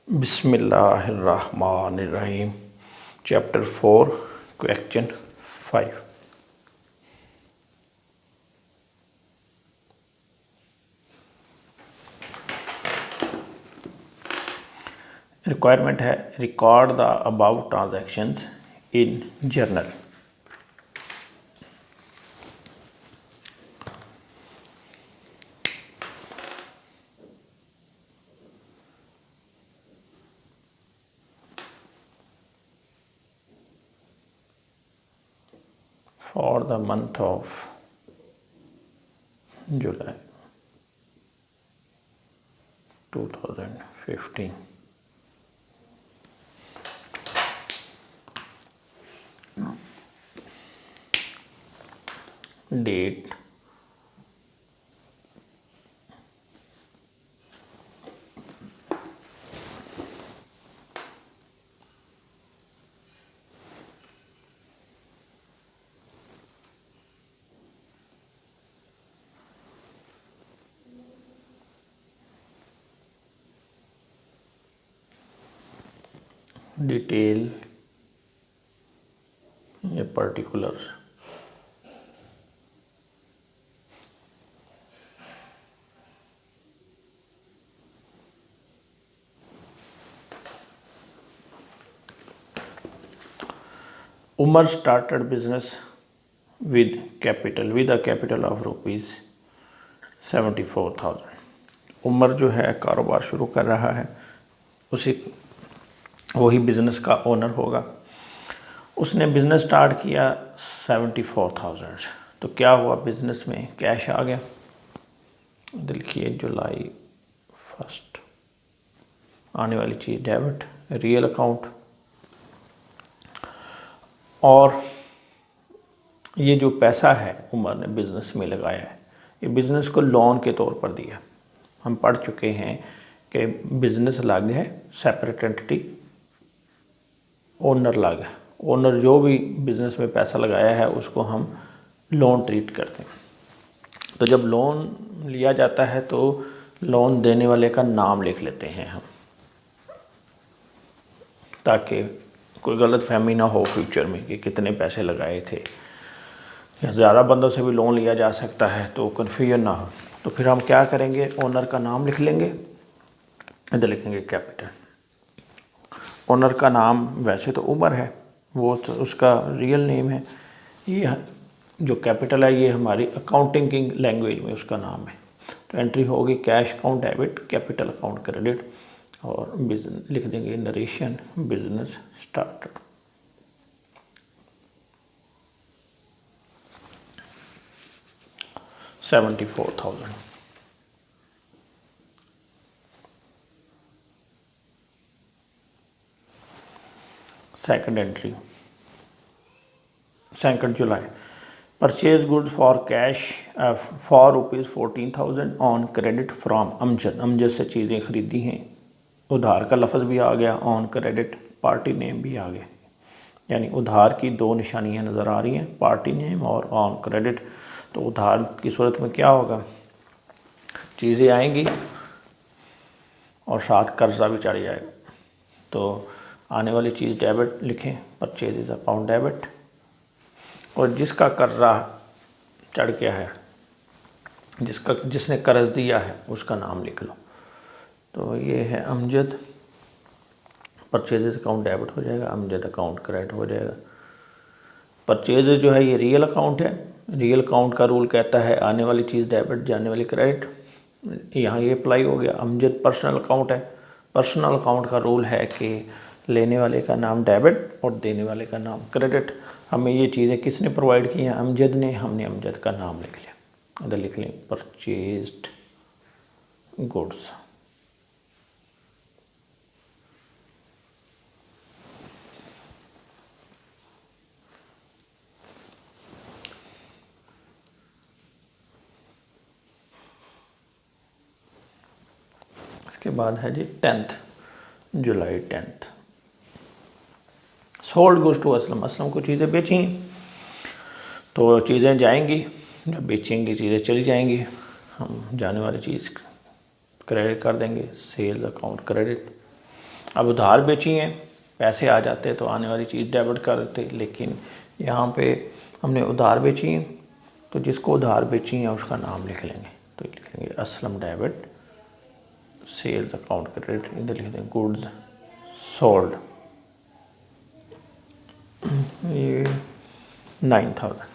बिस्मिल्लाहिर्रहमानिर्रहीम। Chapter 4 question 5। Requirement है record the above transactions in journal. For the month of July 2015, date, detail a particular Umar started business with a capital of rupees 74,000। Umar जो है कारोबार शुरू कर रहा है, उसी वही बिज़नेस का ओनर होगा। उसने बिज़नेस स्टार्ट किया 74,000। तो क्या हुआ, बिज़नेस में कैश आ गया। देखिए जुलाई 1 आने वाली चीज़ डेबिट, रियल अकाउंट। और ये जो पैसा है उमर ने बिज़नेस में लगाया है, ये बिज़नेस को लोन के तौर पर दिया। हम पढ़ चुके हैं कि बिज़नेस अलग है, सेपरेट एंटिटी, ओनर अलग है। ओनर जो भी बिज़नेस में पैसा लगाया है उसको हम लोन ट्रीट करते हैं। तो जब लोन लिया जाता है तो लोन देने वाले का नाम लिख लेते हैं हम, ताकि कोई गलत फहमी ना हो फ्यूचर में कि कितने पैसे लगाए थे, या ज़्यादा बंदों से भी लोन लिया जा सकता है तो कन्फ्यूजन ना हो। तो फिर हम क्या करेंगे, ओनर का नाम लिख लेंगे, इधर लिखेंगे कैपिटल। ओनर का नाम वैसे तो उमर है, वो तो उसका रियल नेम है। ये जो कैपिटल है ये हमारी अकाउंटिंग की लैंग्वेज में उसका नाम है। तो एंट्री होगी cash account debit, capital account credit, और बिजनेस लिख देंगे narration business started. $74,000। Second entry 2 July, purchase goods for cash for ₹14,000 on credit from Amjad. Amjad से चीज़ें खरीदी हैं, उधार का लफ्ज़ भी आ गया, ऑन क्रेडिट पार्टी नेम भी आ गया। यानी उधार की दो निशानियां नज़र आ रही हैं, पार्टी नेम और ऑन क्रेडिट। तो उधार की सूरत में क्या होगा, चीज़ें आएंगी और साथ कर्जा भी चढ़ जाएगा। तो आने वाली चीज़ डेबिट लिखें, परचेज अकाउंट डेबिट, और जिसका कर्जा चढ़ गया है, जिसने कर्ज दिया है उसका नाम लिख लो। तो ये है अमजद, परचेज अकाउंट डेबिट हो जाएगा, अमजद अकाउंट क्रेडिट हो जाएगा। परचेज जो है ये रियल अकाउंट है। रियल अकाउंट का रूल कहता है आने वाली चीज़ डेबिट, जाने वाली क्रेडिट। यहाँ ये अप्लाई हो गया। अमजद पर्सनल अकाउंट है। पर्सनल अकाउंट का रूल है कि लेने वाले का नाम डेबिट और देने वाले का नाम क्रेडिट। हमें ये चीज़ें किसने प्रोवाइड की हैं, अमजद ने। हमने अमजद का नाम लिख लिया, इधर लिख लें परचेज्ड गुड्स। इसके बाद है जी 10 जुलाई 10। Sold goods to Aslam. Aslam को चीज़ें बेची, तो चीज़ें जाएंगी, जब बेचेंगी चीज़ें चली जाएंगी, हम जाने वाली चीज़ क्रेडिट कर देंगे, सेल अकाउंट क्रेडिट। अब उधार बेची हैं, पैसे आ जाते तो आने वाली चीज़ डेबिट कर देते, लेकिन यहाँ पे हमने उधार बेची हैं तो जिसको उधार बेची हैं उसका नाम लिख लेंगे। तो लिख लेंगे Aslam debit, sales account credit, इधर लिख देंगे गुड्स सोल्ड, ये 9,000।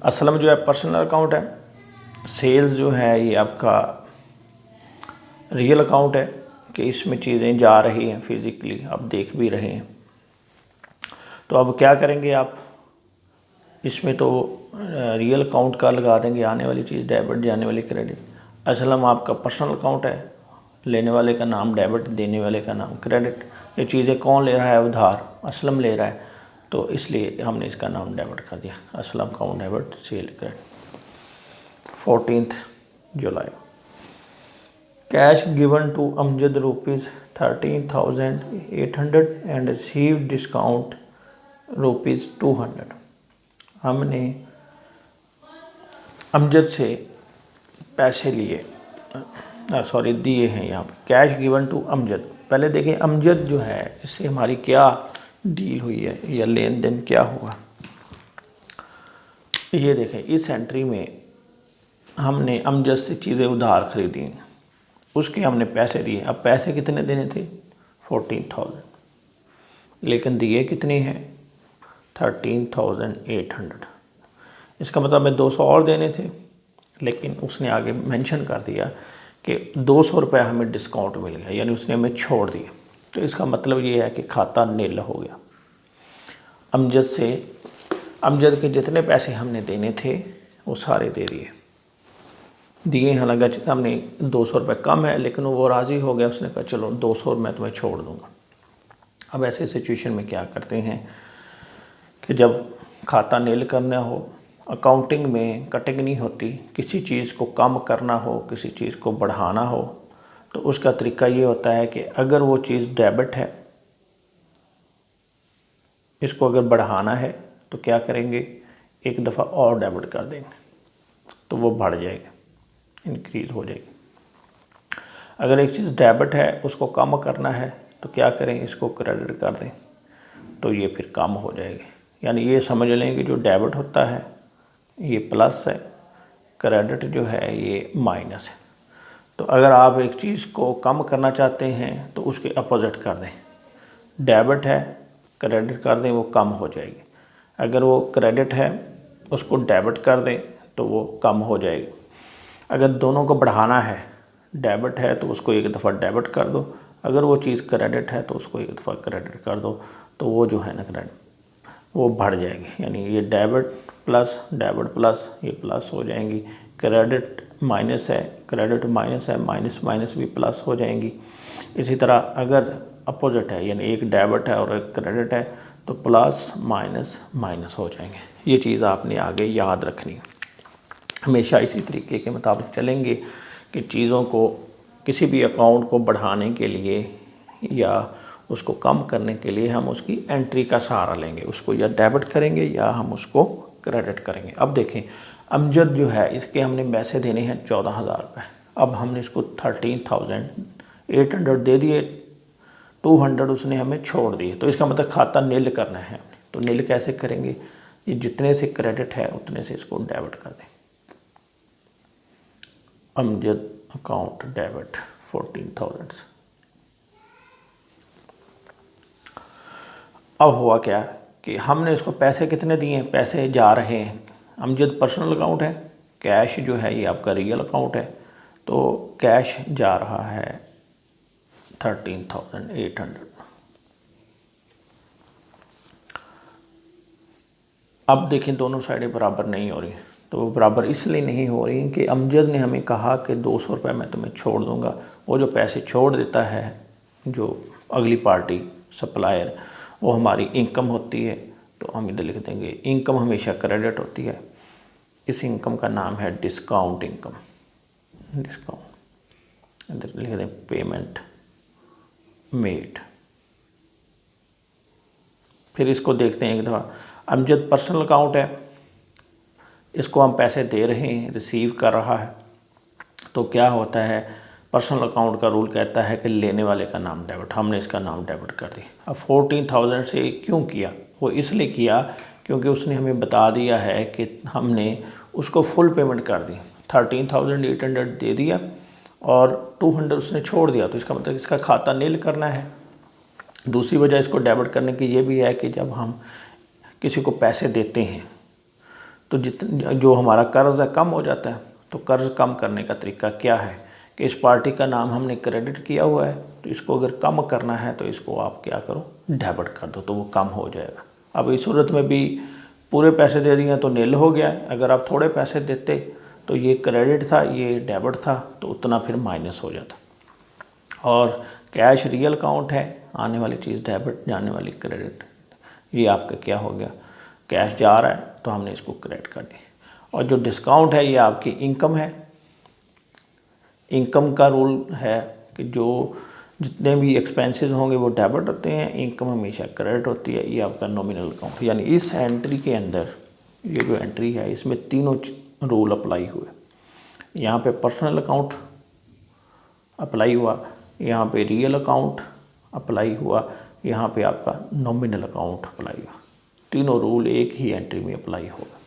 असलम जो है पर्सनल अकाउंट है, सेल्स जो है ये आपका रियल अकाउंट है कि इसमें चीज़ें जा रही हैं फिज़िकली, आप देख भी रहे हैं। तो अब क्या करेंगे आप, इसमें तो रियल अकाउंट का लगा देंगे, आने वाली चीज़ डेबिट, जाने वाली क्रेडिट। असलम आपका पर्सनल अकाउंट है, लेने वाले का नाम डेबिट, देने वाले का नाम क्रेडिट। ये चीज़ें कौन ले रहा है, उधार असलम ले रहा है, तो इसलिए हमने इसका नाम डेबिट कर दिया, Aslam account debit sale credit. 14 जुलाई, cash given to Amjad ₹13,800 and receive discount ₹200। हमने अमजद से पैसे लिए, सॉरी दिए हैं, यहाँ पे कैश गिवन टू अमजद। पहले देखें अमजद जो है इससे हमारी क्या डील हुई है या लेन देन क्या हुआ। ये देखें इस एंट्री में हमने अमजद से चीज़ें उधार खरीदी, उसके हमने पैसे दिए। अब पैसे कितने देने थे, 14,000, लेकिन दिए कितने हैं, 13,800। इसका मतलब हमें 200 और देने थे, लेकिन उसने आगे मेंशन कर दिया कि 200 रुपये हमें डिस्काउंट मिल गया, यानी उसने हमें छोड़ दिए। तो इसका मतलब ये है कि खाता नील हो गया। अमजद के जितने पैसे हमने देने थे वो सारे दे दिए। हालांकि हमने 200 रुपये कम है, लेकिन वो राज़ी हो गया, उसने कहा चलो 200 मैं तुम्हें छोड़ दूँगा। अब ऐसे सिचुएशन में क्या करते हैं कि जब खाता नील करना हो, अकाउंटिंग में कटिंग नहीं होती, किसी चीज़ को कम करना हो, किसी चीज़ को बढ़ाना हो, तो उसका तरीका ये होता है कि अगर वो चीज़ डेबिट है, इसको अगर बढ़ाना है तो क्या करेंगे, एक दफ़ा और डेबिट कर देंगे तो वो बढ़ जाएगा, इंक्रीज़ हो जाएगी। अगर एक चीज़ डेबिट है उसको कम करना है तो क्या करें, इसको क्रेडिट कर दें तो ये फिर कम हो जाएगी। यानी ये समझ लें कि जो डेबिट होता है ये प्लस है, क्रेडिट जो है ये माइनस है। तो अगर आप एक चीज़ को कम करना चाहते हैं तो उसके अपोजिट कर दें, डेबिट है क्रेडिट कर दें, वो कम हो जाएगी। अगर वो क्रेडिट है उसको डेबिट कर दें तो वो कम हो जाएगी। अगर दोनों को बढ़ाना है, डेबिट है तो उसको एक दफ़ा डेबिट कर दो, अगर वो चीज़ क्रेडिट है तो उसको एक दफ़ा क्रेडिट कर दो, तो वो जो है ना क्रेडिट वो बढ़ जाएगी। यानी ये डेबिट प्लस ये प्लस हो जाएंगी, क्रेडिट माइनस है, क्रेडिट माइनस है, माइनस माइनस भी प्लस हो जाएंगी। इसी तरह अगर अपोजिट है, यानी एक डेबिट है और एक क्रेडिट है, तो प्लस माइनस माइनस हो जाएंगे। ये चीज़ आपने आगे याद रखनी है। हमेशा इसी तरीके के मुताबिक चलेंगे कि चीज़ों को, किसी भी अकाउंट को बढ़ाने के लिए या उसको कम करने के लिए हम उसकी एंट्री का सहारा लेंगे, उसको या डेबिट करेंगे या हम उसको क्रेडिट करेंगे। अब देखें अमजद जो है इसके हमने पैसे देने हैं 14,000 रुपये। अब हमने इसको 13,800 दे दिए, 200 उसने हमें छोड़ दिए, तो इसका मतलब खाता नील करना है। तो नील कैसे करेंगे, ये जितने से क्रेडिट है उतने से इसको डेबिट कर दें। Amjad account debit 14,000। अब हुआ क्या कि हमने इसको पैसे कितने दिए हैं, पैसे जा रहे हैं, अमजद पर्सनल अकाउंट है, कैश जो है ये आपका रियल अकाउंट है, तो कैश जा रहा है 13,800। अब देखें दोनों साइडें बराबर नहीं हो रही, तो वो बराबर इसलिए नहीं हो रही कि अमजद ने हमें कहा कि 200 रुपये मैं तुम्हें छोड़ दूंगा। वो जो पैसे छोड़ देता है, जो अगली पार्टी सप्लायर, वो हमारी इनकम होती है, तो हम इधर लिख देंगे इनकम हमेशा क्रेडिट होती है। इस इनकम का नाम है डिस्काउंट इनकम, डिस्काउंट, इधर लिख दें पेमेंट मेड। फिर इसको देखते हैं एक दफ़ा, अमजद पर्सनल अकाउंट है, इसको हम पैसे दे रहे हैं, रिसीव कर रहा है, तो क्या होता है, पर्सनल अकाउंट का रूल कहता है कि लेने वाले का नाम डेबिट, हमने इसका नाम डेबिट कर दिया। अब 14,000 से क्यों किया, वो इसलिए किया क्योंकि उसने हमें बता दिया है कि हमने उसको फुल पेमेंट कर दी, 13,800 दे दिया और 200 उसने छोड़ दिया, तो इसका मतलब इसका खाता नील करना है। दूसरी वजह इसको डेबिट करने की ये भी है कि जब हम किसी को पैसे देते हैं तो जो हमारा कर्ज है कम हो जाता है। तो कर्ज कम करने का तरीका क्या है कि इस पार्टी का नाम हमने क्रेडिट किया हुआ है, तो इसको अगर कम करना है तो इसको आप क्या करो, डेबिट कर दो, तो वो कम हो जाएगा। अब इस सूरत में भी पूरे पैसे दे दिए तो नील हो गया है। अगर आप थोड़े पैसे देते तो ये क्रेडिट था, ये डेबिट था, तो उतना फिर माइनस हो जाता। और कैश रियल अकाउंट है, आने वाली चीज़ डेबिट, जाने वाली क्रेडिट। ये आपका क्या हो गया, कैश जा रहा है तो हमने इसको क्रेडिट कर दिया। और जो डिस्काउंट है ये आपकी इनकम है। इनकम का रूल है कि जो जितने भी एक्सपेंसेस होंगे वो डेबिट होते हैं, इनकम हमेशा क्रेडिट होती है। ये आपका नॉमिनल अकाउंट, यानी इस एंट्री के अंदर ये जो एंट्री है इसमें तीनों रूल अप्लाई हुए। यहाँ पे पर्सनल अकाउंट अप्लाई हुआ, यहाँ पे रियल अकाउंट अप्लाई हुआ, यहाँ पे आपका नॉमिनल अकाउंट अप्लाई हुआ। तीनों रूल एक ही एंट्री में अप्लाई होगा।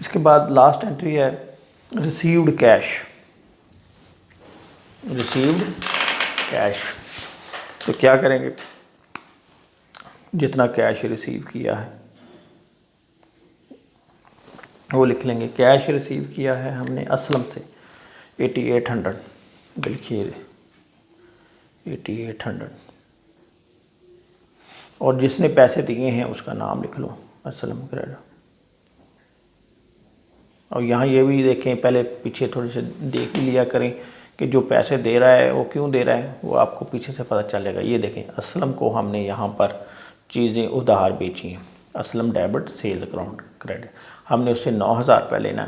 इसके बाद लास्ट एंट्री है रिसीव्ड कैश। रिसीव्ड कैश, तो क्या करेंगे, जितना कैश रिसीव किया है वो लिख लेंगे। कैश रिसीव किया है हमने असलम से 8800, लिखिए 8800, और जिसने पैसे दिए हैं उसका नाम लिख लो, असलम क्रेडिट। और यहाँ ये भी देखें, पहले पीछे थोड़े से देख लिया करें कि जो पैसे दे रहा है वो क्यों दे रहा है, वो आपको पीछे से पता चलेगा। ये देखें, असलम को हमने यहाँ पर चीज़ें उधार बेची हैं, Aslam debit sales account credit, हमने उससे 9,000 रुपये लेना,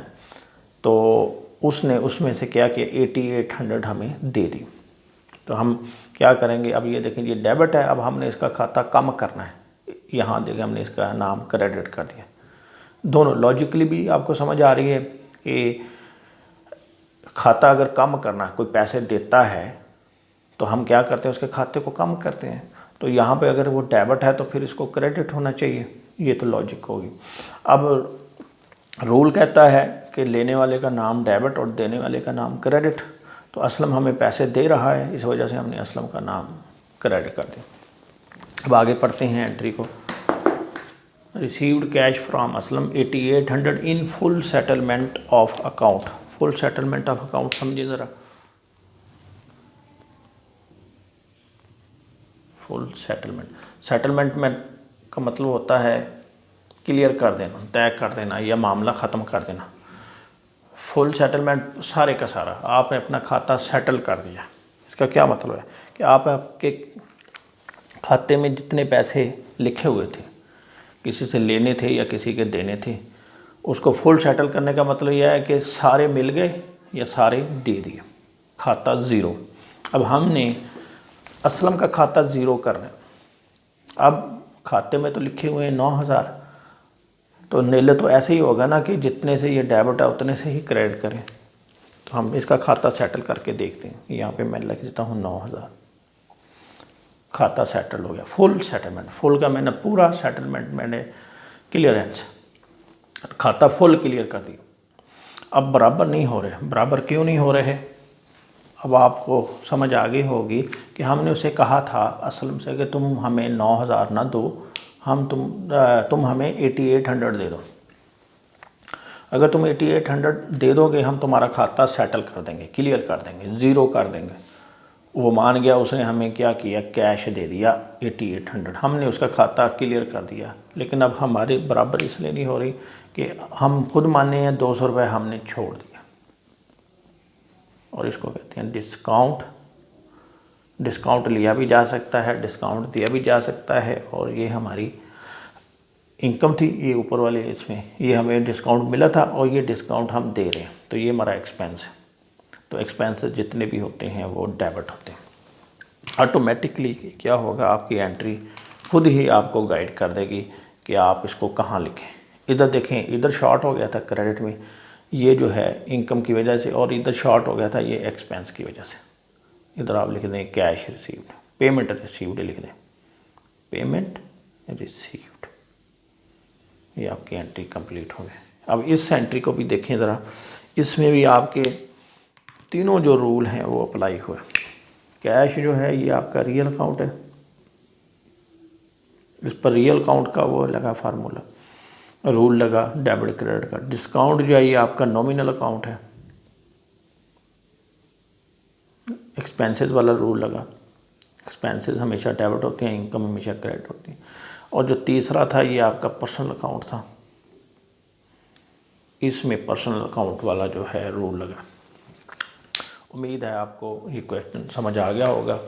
तो उसने उसमें से क्या किया, 8800 हमें दे दी। तो हम क्या करेंगे, अब ये देखें ये डेबिट है, अब हमने इसका खाता कम करना है। यहाँ देखें हमने इसका नाम क्रेडिट कर दिया। दोनों लॉजिकली भी आपको समझ आ रही है कि खाता अगर कम करना, कोई पैसे देता है तो हम क्या करते हैं, उसके खाते को कम करते हैं। तो यहाँ पे अगर वो डेबिट है तो फिर इसको क्रेडिट होना चाहिए, ये तो लॉजिक होगी। अब रूल कहता है कि लेने वाले का नाम डेबिट और देने वाले का नाम क्रेडिट। तो असलम हमें पैसे दे रहा है, इस वजह से हमने असलम का नाम क्रेडिट कर दिया। अब आगे पढ़ते हैं एंट्री को। Received cash from Aslam 8800 in full settlement of account. Full settlement of account समझिए ज़रा। फुल सेटलमेंट में का मतलब होता है क्लियर कर देना, तय कर देना या मामला ख़त्म कर देना। फुल सेटलमेंट सारे का सारा आपने अपना खाता सेटल कर दिया। इसका क्या मतलब है कि आपके खाते में जितने पैसे लिखे हुए थे, किसी से लेने थे या किसी के देने थे, उसको फुल सेटल करने का मतलब यह है कि सारे मिल गए या सारे दे दिए, खाता ज़ीरो। अब हमने असलम का खाता ज़ीरो करना है। अब खाते में तो लिखे हुए हैं 9,000, तो नीले तो ऐसे ही होगा ना कि जितने से ये डेबिट है उतने से ही क्रेडिट करें। तो हम इसका खाता सेटल करके देखते हैं। यहाँ पे मैं लिख देता हूँ 9,000, खाता सेटल हो गया। फुल सेटलमेंट, फुल का मैंने पूरा सेटलमेंट मैंने क्लियरेंस, खाता फुल क्लियर कर दी। अब बराबर नहीं हो रहे, बराबर क्यों नहीं हो रहे, अब आपको समझ आ गई होगी कि हमने उसे कहा था असलम से कि तुम हमें 9,000 ना दो, तुम हमें 8800 दे दो। अगर तुम 8800 दे दोगे हम तुम्हारा खाता सेटल कर देंगे, क्लियर कर देंगे, ज़ीरो कर देंगे। वो मान गया, उसने हमें क्या किया, कैश दे दिया 8800, हमने उसका खाता क्लियर कर दिया। लेकिन अब हमारी बराबर इसलिए नहीं हो रही कि हम खुद माने हैं 200 रुपये हमने छोड़ दिया, और इसको कहते हैं डिस्काउंट। डिस्काउंट लिया भी जा सकता है, डिस्काउंट दिया भी जा सकता है, और ये हमारी इनकम थी, ये ऊपर वाले इसमें ये हमें डिस्काउंट मिला था और ये डिस्काउंट हम दे रहे हैं, तो ये हमारा एक्सपेंस है। तो एक्सपेंस जितने भी होते हैं वो डेबिट होते हैं। ऑटोमेटिकली क्या होगा, आपकी एंट्री खुद ही आपको गाइड कर देगी कि आप इसको कहाँ लिखें। इधर देखें, इधर शॉर्ट हो गया था क्रेडिट में, ये जो है इनकम की वजह से, और इधर शॉर्ट हो गया था ये एक्सपेंस की वजह से। इधर आप लिख दें कैश रिसीव्ड, पेमेंट रिसीव्ड लिख दें, पेमेंट रिसीव्ड। ये आपकी एंट्री कंप्लीट हो गई। अब इस एंट्री को भी देखें ज़रा, इसमें भी आपके तीनों जो रूल हैं वो अप्लाई हुए। कैश जो है ये आपका रियल अकाउंट है, इस पर रियल अकाउंट का वो लगा फार्मूला, रूल लगा डेबिट क्रेडिट का। डिस्काउंट जो है ये आपका नॉमिनल अकाउंट है, एक्सपेंसेस वाला रूल लगा, एक्सपेंसेस हमेशा डेबिट होते हैं, इनकम हमेशा क्रेडिट होती है। और जो तीसरा था ये आपका पर्सनल अकाउंट था, इसमें पर्सनल अकाउंट वाला जो है रूल लगा। उम्मीद है आपको ये क्वेश्चन समझ आ गया होगा।